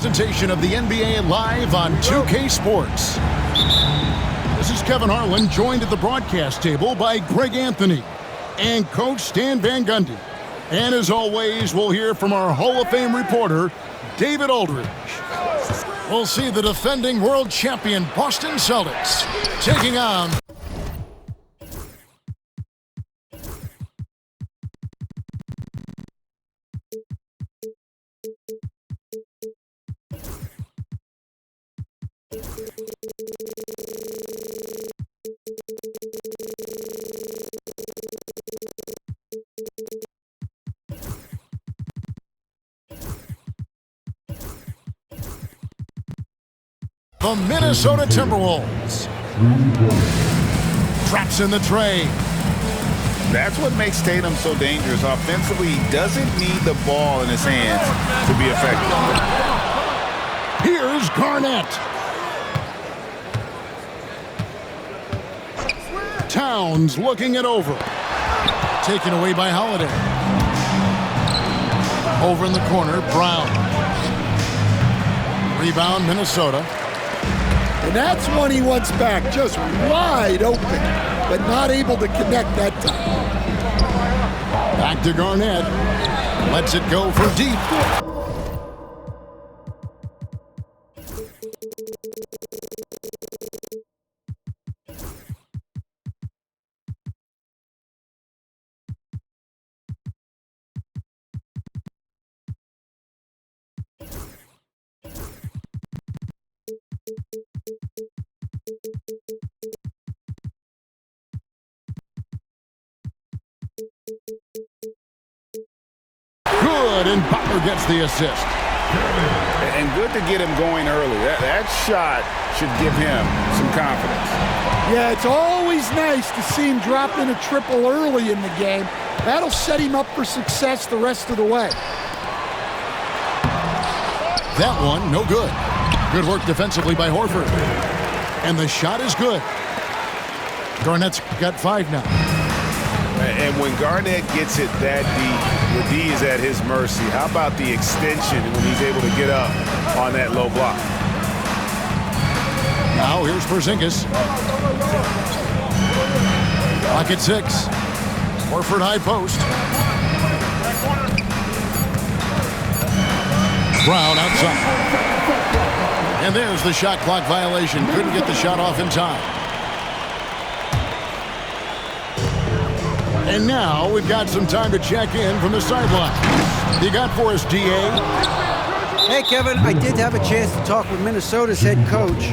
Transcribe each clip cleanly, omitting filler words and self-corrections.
Presentation of the NBA live on 2K Sports. This is Kevin Harlan, joined at the broadcast table by Greg Anthony and Coach Stan Van Gundy. And as always, we'll hear from our Hall of Fame reporter, David Aldridge. We'll see the defending world champion Boston Celtics taking on the Minnesota Timberwolves. Traps in the tray. That's what makes Tatum so dangerous. Offensively, he doesn't need the ball in his hands to be effective. Here's Garnett. Towns looking it over. Taken away by Holiday. Over in the corner, Brown. Rebound, Minnesota. And that's one he wants back, just wide open, but not able to connect that time. Back to Garnett. Lets it go for deep. Good, and Butler gets the assist. And good to get him going early. That shot should give him some confidence. Yeah, it's always nice to see him drop in a triple early in the game. That'll set him up for success the rest of the way. That one, no good. Good work defensively by Horford. And the shot is good. Garnett's got 5 now. And when Garnett gets it that deep, the D is at his mercy. How about the extension when he's able to get up on that low block? Now here's Porzingis. Clock at 6. Horford high post. Brown outside. And there's the shot clock violation. Couldn't get the shot off in time. And now we've got some time to check in from the sideline. You got for us, DA? Hey, Kevin, I did have a chance to talk with Minnesota's head coach.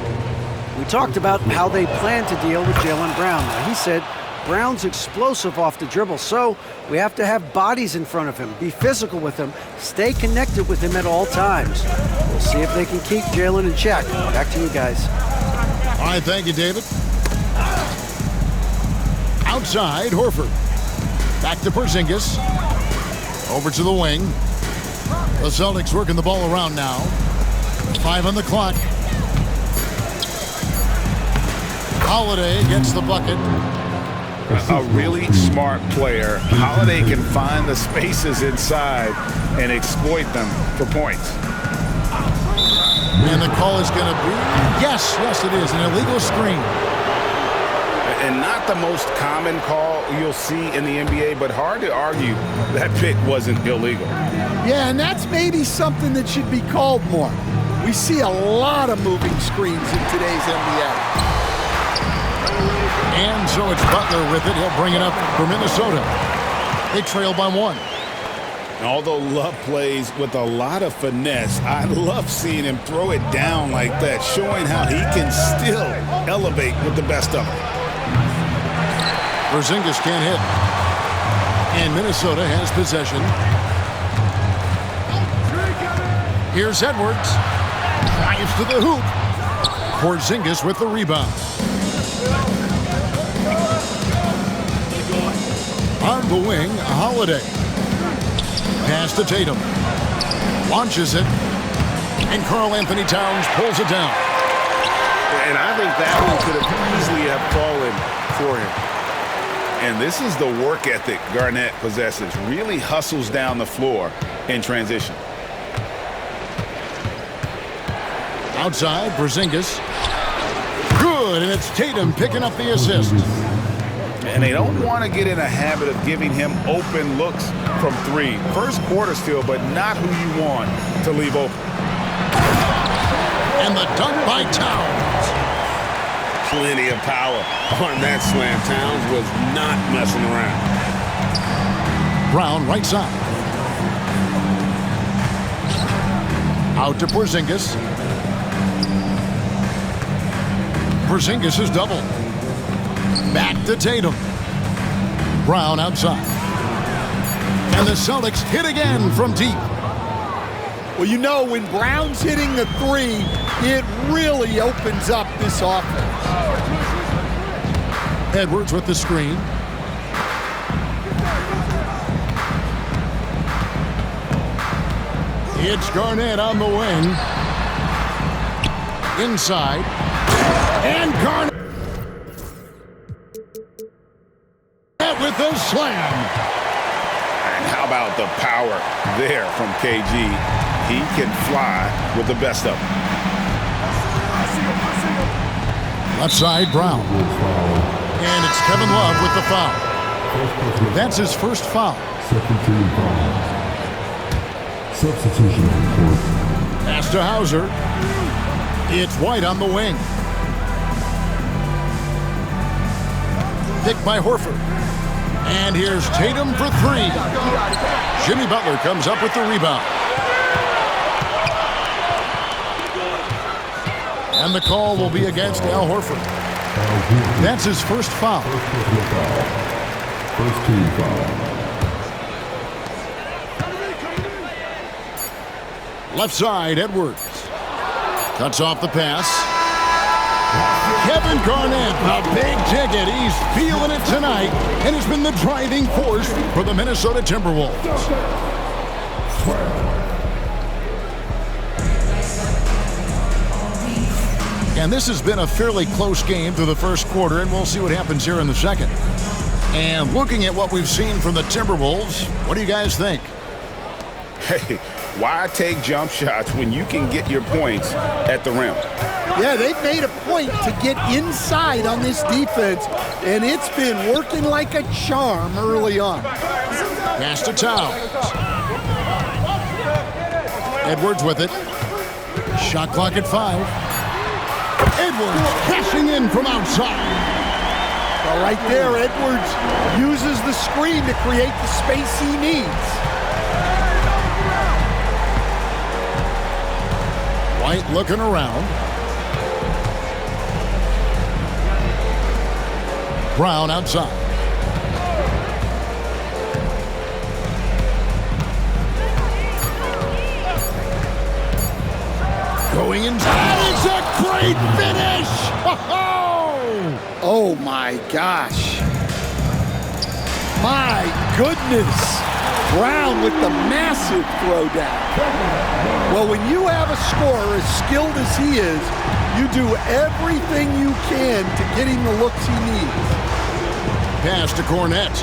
We talked about how they plan to deal with Jaylen Brown. Now, he said Brown's explosive off the dribble, so we have to have bodies in front of him, be physical with him, stay connected with him at all times. We'll see if they can keep Jaylen in check. Back to you guys. All right, thank you, David. Outside, Horford. Back to Porzingis. Over to the wing. The Celtics working the ball around now. 5 on the clock. Holiday gets the bucket. A really smart player. Holiday can find the spaces inside and exploit them for points. And the call is going to be, yes, it is, an illegal screen. And not the most common call you'll see in the NBA, but hard to argue that pick wasn't illegal. Yeah, and that's maybe something that should be called more. We see a lot of moving screens in today's NBA. And so it's Butler with it. He'll bring it up for Minnesota. They trail by 1. Although Love plays with a lot of finesse, I love seeing him throw it down like that, showing how he can still elevate with the best of them. Porzingis can't hit. And Minnesota has possession. Here's Edwards. Drives to the hoop. Porzingis with the rebound. On the wing, Holiday. Pass to Tatum. Launches it. And Karl Anthony Towns pulls it down. And I think that one could have easily have fallen for him. And this is the work ethic Garnett possesses. Really hustles down the floor in transition. Outside, Porzingis. Good, and it's Tatum picking up the assist. And they don't want to get in a habit of giving him open looks from three. First quarter still, but not who you want to leave open. And the dunk by Towns. Plenty of power on that slam. Towns was not messing around. Brown right side. Out to Porzingis. Porzingis is double. Back to Tatum. Brown outside. And the Celtics hit again from deep. Well, you know, when Brown's hitting the three, it really opens up this offense. Edwards with the screen. It's Garnett on the wing. Inside. And Garnett with the slam. And how about the power there from KG? He can fly with the best of them. Left side, Brown. And it's Kevin Love with the foul. That's his first foul. Second team foul. Substitution on the court. Pass to Hauser. It's White on the wing. Picked by Horford. And here's Tatum for three. Jimmy Butler comes up with the rebound. And the call will be against Al Horford. That's his first foul. First team foul. Left side, Edwards. Cuts off the pass. Kevin Garnett, a big ticket. He's feeling it tonight and has been the driving force for the Minnesota Timberwolves. And this has been a fairly close game through the first quarter, and we'll see what happens here in the second. And looking at what we've seen from the Timberwolves, what do you guys think? Hey, why take jump shots when you can get your points at the rim? Yeah, they've made a point to get inside on this defense, and it's been working like a charm early on. Pass to Towns. Edwards with it. Shot clock at 5. Edwards crashing in from outside. Well, right there, Edwards uses the screen to create the space he needs. White looking around. Brown outside. Going inside. It's a great finish. Oh my gosh. My goodness. Brown with the massive throwdown. Well, when you have a scorer as skilled as he is, you do everything you can to get him the looks he needs. Pass to Cornette.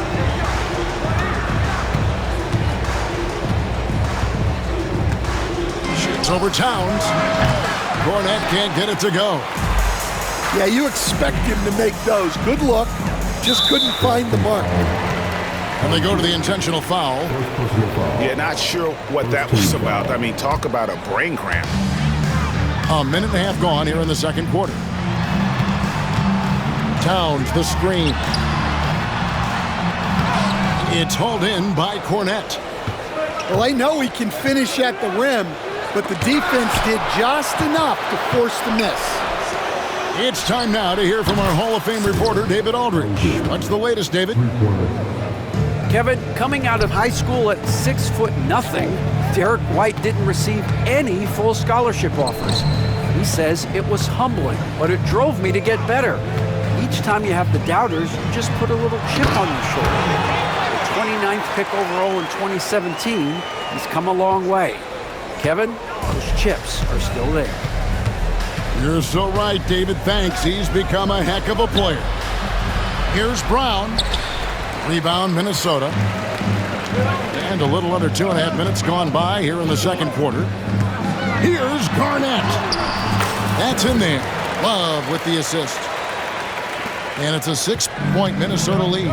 Shoots over Towns. Cornette can't get it to go. Yeah, you expect him to make those. Good look. Just couldn't find the mark. And they go to the intentional foul. Yeah, not sure what that was about. I mean, talk about a brain cramp. A minute and a half gone here in the second quarter. Towns, the screen. It's hauled in by Cornette. Well, I know he can finish at the rim, but the defense did just enough to force the miss. It's time now to hear from our Hall of Fame reporter, David Aldridge. What's the latest, David? Kevin, coming out of high school at 6'0", Derek White didn't receive any full scholarship offers. He says it was humbling, but it drove me to get better. Each time you have the doubters, you just put a little chip on your shoulder. The 29th pick overall in 2017, he's come a long way. Kevin, those chips are still there. You're so right, David. Thanks. He's become a heck of a player. Here's Brown. Rebound, Minnesota. And a little under 2.5 minutes gone by here in the second quarter. Here's Garnett. That's in there. Love with the assist. And it's a 6-point Minnesota lead.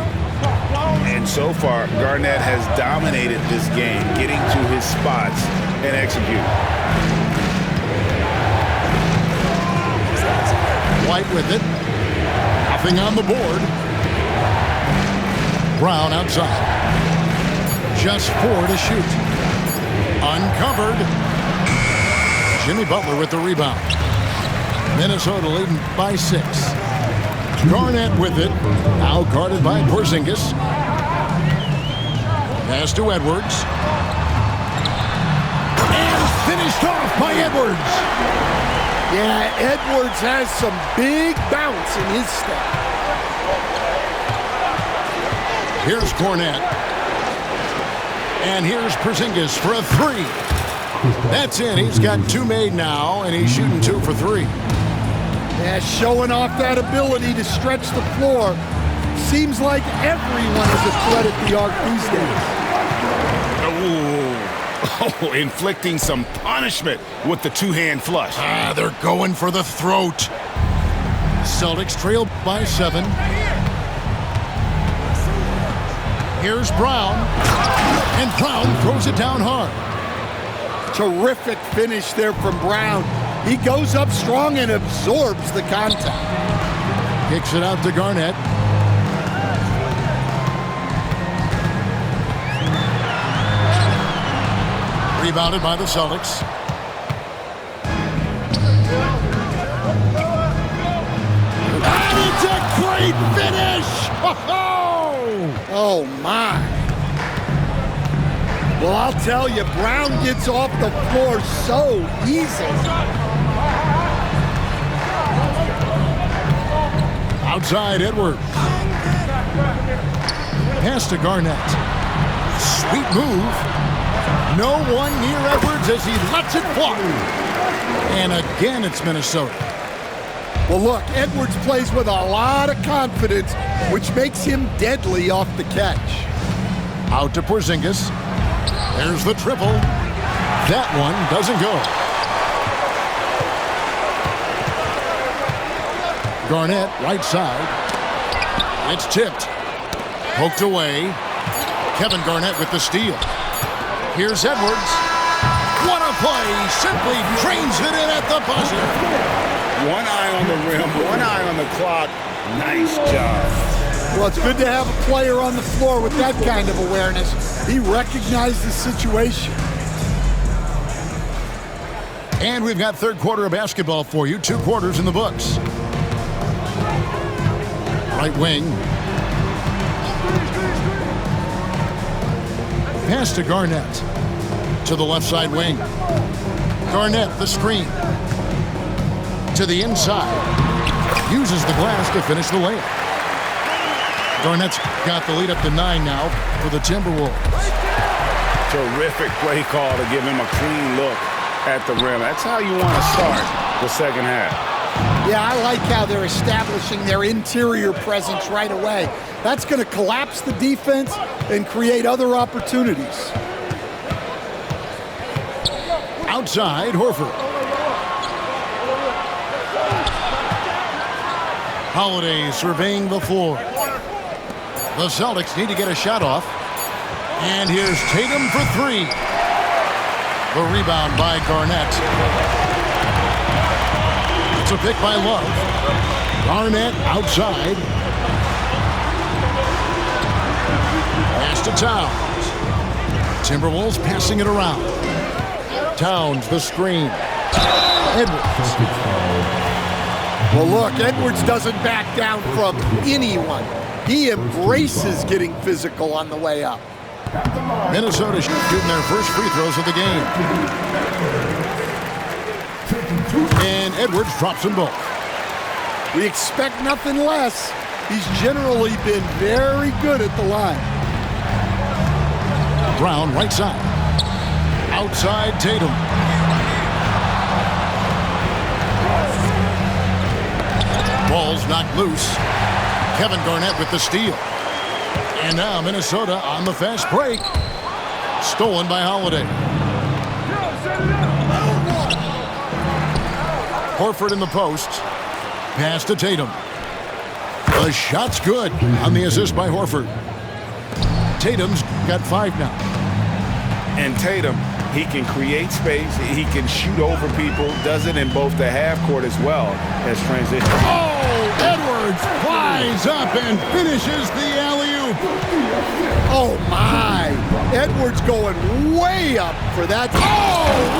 And so far, Garnett has dominated this game, getting to his spots and executing. White with it. Nothing on the board. Brown outside. Just 4 to shoot. Uncovered. Jimmy Butler with the rebound. Minnesota leading by 6. Garnett with it. Now guarded by Porzingis. Pass to Edwards. And finished off by Edwards. Yeah, Edwards has some big bounce in his step. Here's Garnett. And here's Porzingis for a 3. That's in. He's got 2 made now, and he's shooting 2 for 3. Yeah, showing off that ability to stretch the floor. Seems like everyone is a threat at the arc these days. Oh, inflicting some punishment with the 2-hand flush. They're going for the throat. Celtics trail by 7. Here's Brown. And Brown throws it down hard. Terrific finish there from Brown. He goes up strong and absorbs the contact. Kicks it out to Garnett. Rebounded by the Celtics. And it's a great finish! Oh, my. Well, I'll tell you, Brown gets off the floor so easily. Outside Edwards. Pass to Garnett. Sweet move. No one near Edwards as he lets it fly. And again, it's Minnesota. Well, look, Edwards plays with a lot of confidence, which makes him deadly off the catch. Out to Porzingis. There's the triple. That one doesn't go. Garnett, right side. It's tipped. Poked away. Kevin Garnett with the steal. Here's Edwards. What a play. Simply drains it in at the buzzer. One eye on the rim, one eye on the clock. Nice job. Well, it's good to have a player on the floor with that kind of awareness. He recognized the situation. And we've got third quarter of basketball for you. 2 quarters in the books. Right wing. Pass to Garnett. To the left side wing. Garnett, the screen. To the inside. Uses the glass to finish the layup. Garnett's got the lead up to 9 now for the Timberwolves. Terrific play call to give him a clean look at the rim. That's how you want to start the second half. Yeah, I like how they're establishing their interior presence right away. That's going to collapse the defense and create other opportunities. Outside, Horford. Holiday surveying the floor. The Celtics need to get a shot off. And here's Tatum for 3. The rebound by Garnett. It's a pick by Love. Garnett outside. Pass to Towns. Timberwolves passing it around. Towns, the screen. Edwards. Well, look, Edwards doesn't back down from anyone. He embraces getting physical on the way up. Minnesota shooting their first free throws of the game. And Edwards drops them both. We expect nothing less. He's generally been very good at the line. Brown, right side. Outside Tatum. Ball's knocked loose. Kevin Garnett with the steal. And now Minnesota on the fast break. Stolen by Holiday. Horford in the post. Pass to Tatum. The shot's good on the assist by Horford. Tatum's got 5 now. And Tatum, he can create space. He can shoot over people. Does it in both the half court as well as transition. Oh, Edwards flies up and finishes the alley-oop. Oh, my. Edwards going way up for that. Oh,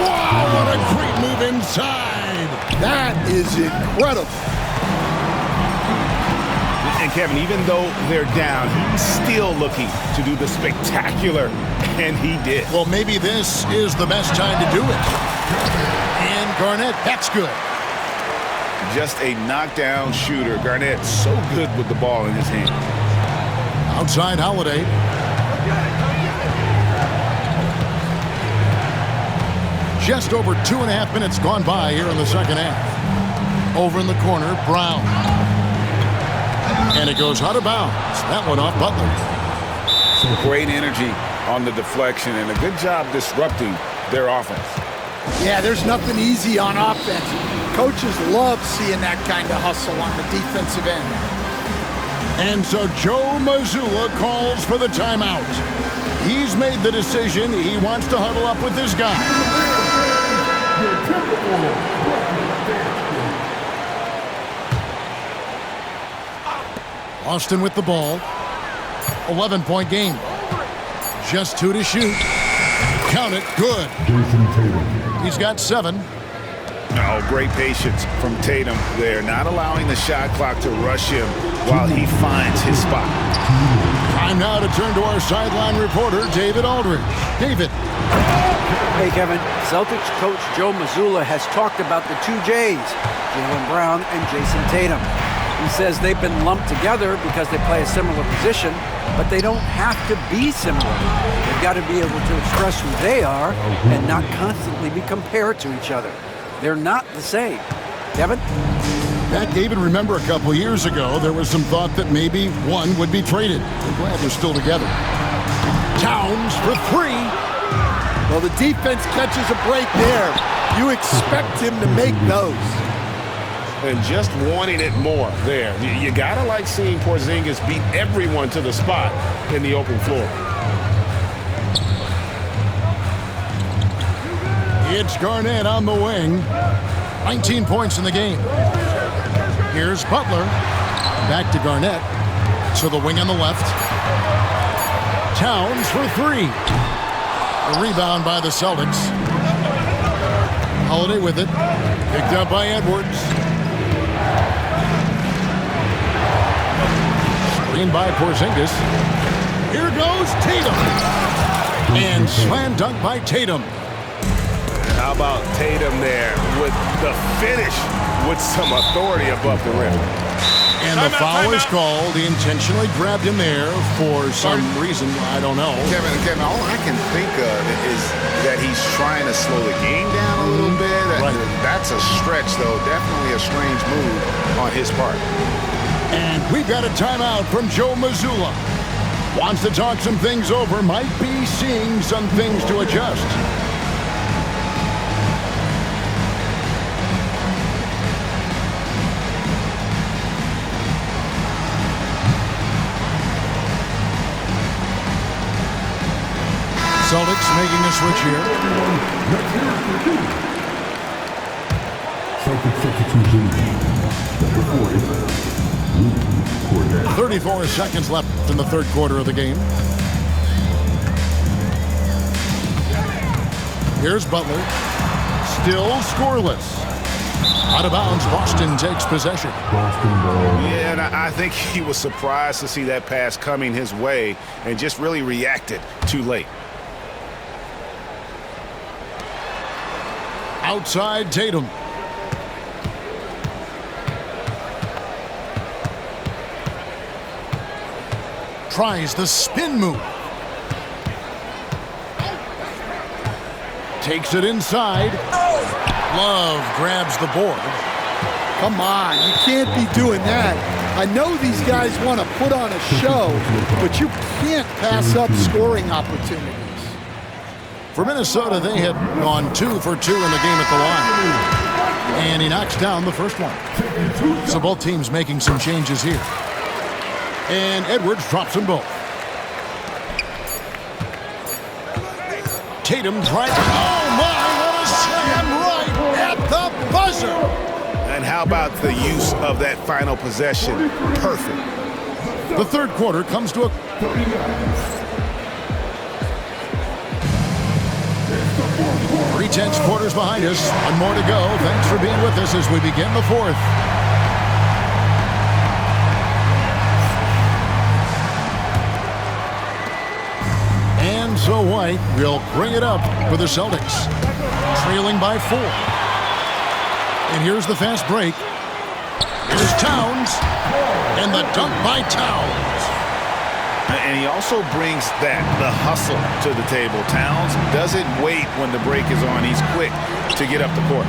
wow, what a great move inside. That is incredible. And Kevin, even though they're down, he's still looking to do the spectacular, and he did. Well, maybe this is the best time to do it. And Garnett, that's good. Just a knockdown shooter. Garnett so good with the ball in his hand. Outside Holiday. Just over 2.5 minutes gone by here in the second half. Over in the corner, Brown. And it goes out of bounds. That one off Butler. Great energy on the deflection and a good job disrupting their offense. Yeah, there's nothing easy on offense. Coaches love seeing that kind of hustle on the defensive end. And so Joe Mazzulla calls for the timeout. He's made the decision. He wants to huddle up with this guy. Austin with the ball. 11-point game. Just 2 to shoot. Count it. Good. Jason Tatum. He's got 7. Oh, great patience from Tatum there, not allowing the shot clock to rush him while he finds his spot. Time now to turn to our sideline reporter, David Aldridge. David. Hey, Kevin. Celtics coach Joe Mazzulla has talked about the 2 J's, Jaylen Brown and Jason Tatum. He says they've been lumped together because they play a similar position, but they don't have to be similar. They've got to be able to express who they are and not constantly be compared to each other. They're not the same. Kevin? Back, David, remember a couple years ago, there was some thought that maybe one would be traded. I'm glad they're still together. Towns for 3. Well, the defense catches a break there. You expect him to make those. And just wanting it more there. You gotta like seeing Porzingis beat everyone to the spot in the open floor. It's Garnett on the wing. 19 points in the game. Here's Butler. Back to Garnett. To the wing on the left. Towns for 3. A rebound by the Celtics. Holiday with it. Picked up by Edwards. Screen by Porzingis. Here goes Tatum. And slam dunk by Tatum. How about Tatum there with the finish with some authority above the rim. And the foul is called. He intentionally grabbed him there for some reason. I don't know. Kevin, all I can think of is that he's trying to slow the game down a little bit. Right. That's a stretch, though. Definitely a strange move on his part. And we've got a timeout from Joe Mazzulla. Wants to talk some things over. Might be seeing some things to adjust. Celtics making a switch here. Celtics substitution. Number 40. Rudy Gobert. 34 seconds left in the third quarter of the game. Here's Butler. Still scoreless. Out of bounds, Boston takes possession. Boston ball. Yeah, and I think he was surprised to see that pass coming his way and just really reacted too late. Outside Tatum. Tries the spin move. Takes it inside. Love grabs the board. Come on, you can't be doing that. I know these guys want to put on a show, but you can't pass up scoring opportunities. For Minnesota, they had gone 2 for 2 in the game at the line. And he knocks down the first one. So both teams making some changes here. And Edwards drops them both. Tatum driving. Oh, my, what a slam right at the buzzer. And how about the use of that final possession? Perfect. The third quarter comes to a... Three-tenths quarters behind us. One more to go. Thanks for being with us as we begin the fourth. And so White will bring it up for the Celtics. Trailing by 4. And here's the fast break. Here's Towns. And the dunk by Towns. And he also brings the hustle to the table. Towns doesn't wait when the break is on. He's quick to get up the court.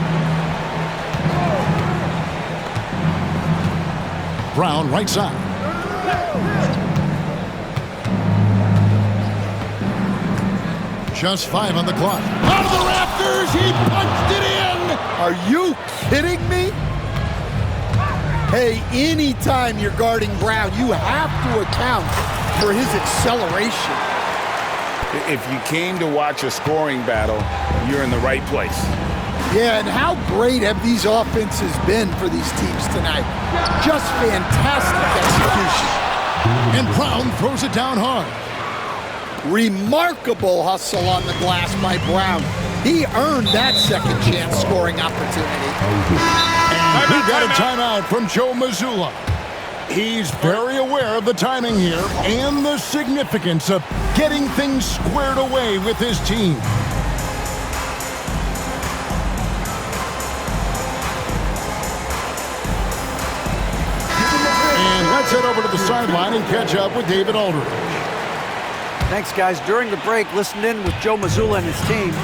Brown right side. Just 5 on the clock. Out of the rafters, he punched it in. Are you kidding me? Hey, anytime you're guarding Brown, you have to account for his acceleration. If you came to watch a scoring battle, you're in the right place. Yeah, and how great have these offenses been for these teams tonight? Just fantastic execution. And Brown throws it down hard. Remarkable hustle on the glass by Brown. He earned that second chance scoring opportunity. And we got a timeout from Joe Mazzulla. He's very aware of the timing here and the significance of getting things squared away with his team. And let's head over to the sideline and catch up with David Aldridge. Thanks, guys. During the break, listened in with Joe Mazzulla and his team.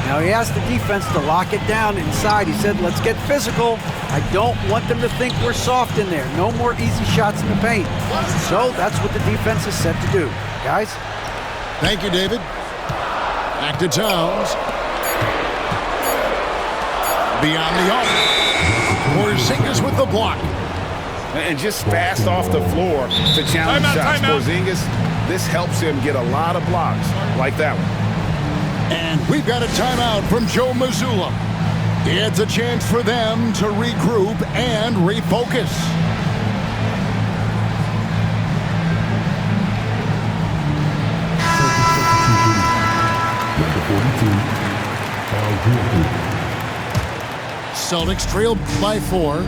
Now, he asked the defense to lock it down inside. He said, let's get physical. I don't want them to think we're soft in there. No more easy shots in the paint. So that's what the defense is set to do. Guys? Thank you, David. Back to Towns. Beyond the arc. Porzingis with the block. And just fast off the floor to challenge shots. Porzingis, this helps him get a lot of blocks like that one. And we've got a timeout from Joe Mazzulla. It's a chance for them to regroup and refocus. Celtics trail by 4.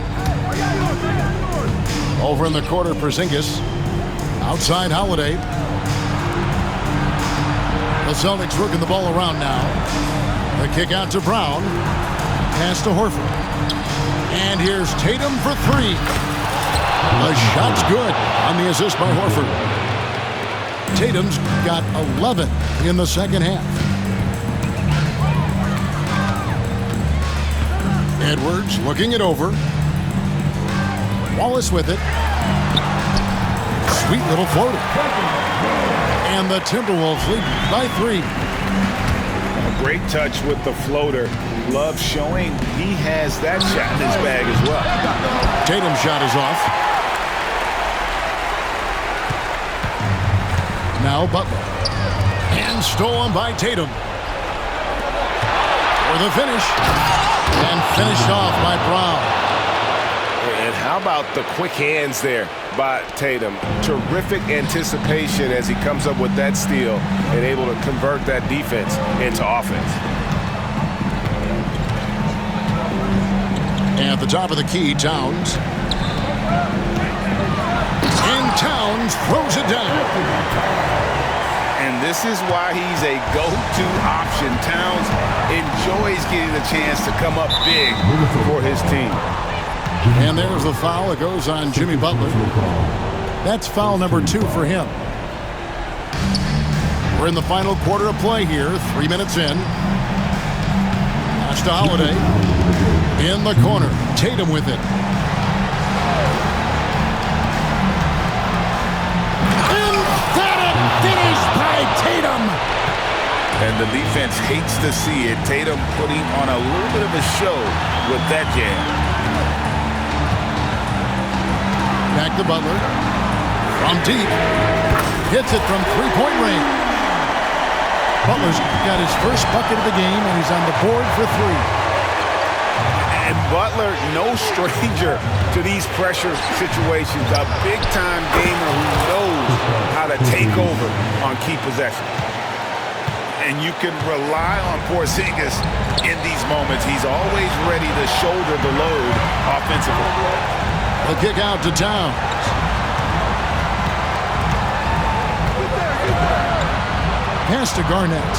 Over in the corner, Porzingis. Outside, Holiday. The Celtics working the ball around now. The kick out to Brown. Pass to Horford. And here's Tatum for 3. The shot's good on the assist by Horford. Tatum's got 11 in the second half. Edwards looking it over. Wallace with it. Sweet little floater. And the Timberwolves lead by 3. A great touch with the floater. Love showing he has that shot in his bag as well. Tatum's shot is off. Now Butler. And stolen by Tatum. For the finish. And finished off by Brown. And how about the quick hands there by Tatum? Terrific anticipation as he comes up with that steal and able to convert that defense into offense. At the top of the key, Towns. And Towns throws it down. And this is why he's a go-to option. Towns enjoys getting the chance to come up big for his team. And there's the foul that goes on Jimmy Butler. That's foul number 2 for him. We're in the final quarter of play here. 3 minutes in. Pass to Holiday. In the corner. Tatum with it. Emphatic finish by Tatum. And the defense hates to see it. Tatum putting on a little bit of a show with that jam. Back to Butler. From deep. Hits it from three-point range. Butler's got his first bucket of the game, and he's on the board for three. And Butler, no stranger to these pressure situations. A big-time gamer who knows how to take over on key possessions. And you can rely on Porzingis in these moments. He's always ready to shoulder the load offensively. He'll kick out to Towns. Pass to Garnett.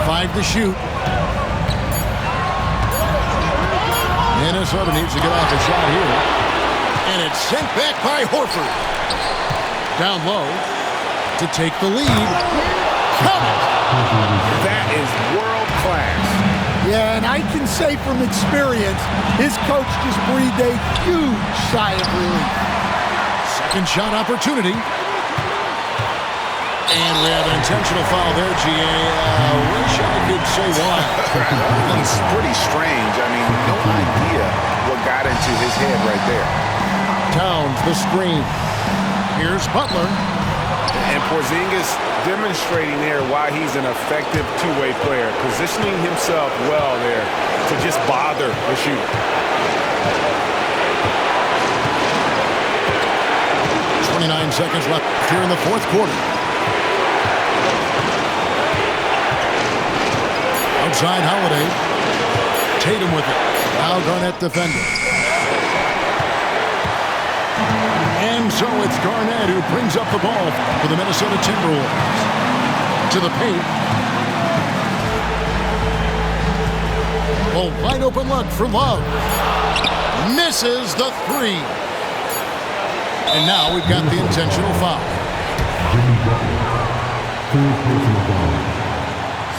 5 to shoot. Minnesota needs to get off a shot here. And it's sent back by Horford. Down low to take the lead. Count it! That is world class. Yeah, and I can say from experience, his coach just breathed a huge sigh of relief. Second shot opportunity. And we have an intentional foul there, G.A. Wish I could say why. It's pretty strange. I mean, no idea what got into his head right there. Towns, the screen. Here's Butler. And Porzingis demonstrating there why he's an effective two-way player, positioning himself well there to just bother the shooter. 29 seconds left here in the fourth quarter. Outside Holiday. Tatum with it. Now Garnett defending. And so it's Garnett who brings up the ball for the Minnesota Timberwolves. To the paint. A wide open look for Love. Misses the three. And now we've got the intentional foul. Jimmy Butler. Third personal foul.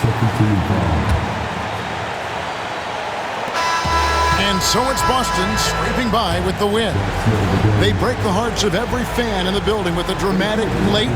Second team foul. And so it's Boston scraping by with the win. They break the hearts of every fan in the building with a dramatic late